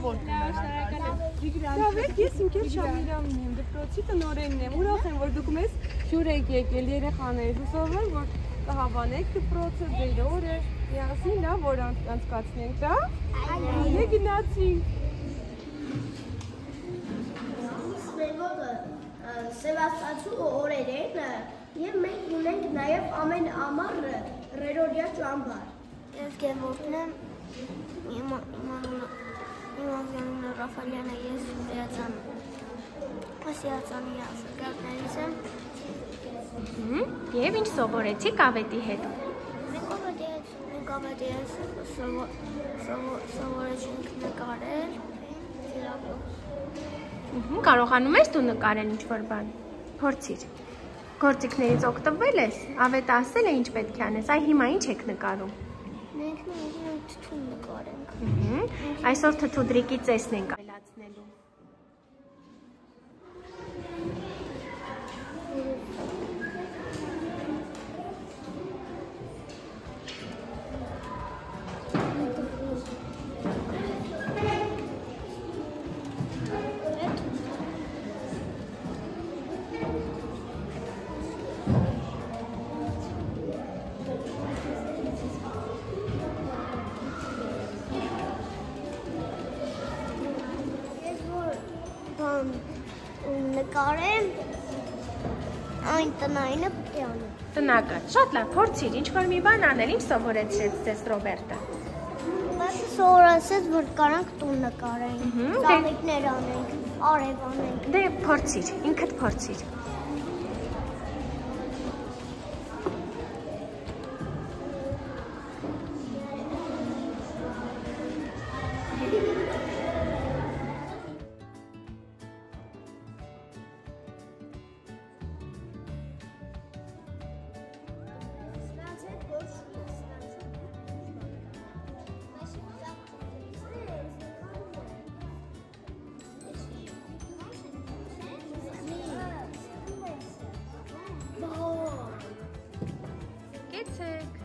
որ Դավեք, ես իմ քեզ Շամիրամն եմ, դպրոցի տնօրենն եմ, ուրախ եմ, որ դուք մեզ հյուր եք եկել երեխաներ, հուսով եմ, որ կհավանեք դպրոցը, ձեր օրը, միասին լավ օր անցկացնենք, դա? Այո, գնացինք։ Մեր մոտը Սևաստացու օրեր են, և մենք ունենք նաև ամեն ամառ ռերորյա ճամբար։ Ես Գևորգն եմ, իմ անունը Ռաֆալյան է, ես Սիացանի աշակերտներից եմ։ Եվ ինչ սովորեցիք ավետի հետ։ Մենք ավետի հետ սովորեցինք նկարել, Կարողանում ես դու նկարել ինչ-որ բան։ Փորձիր։ Գործիքներից օգտվել ես, ավետը ասել է ինչ պետք է անես, այ հիմա ինչ եք նկարում։ Մենք թթուն նկարենք։ Այսօր թթուդրիկի ծեսն ենք ավելացնելու։ Նկարեմ, այն տնայինը պետք է անեմ։ Տնակը, շատ լավ, փորձիր, ինչ-որ մի բան անել, ինչ սովորեցրեց ձեզ Ռոբերտը։ Բայց սովորեցրեց, որ կարանք տուն նկարենք, ծաղիկներ անենք, արև անենք։ Դե փորձիր, ինքդ փորձիր։ Կեցեք։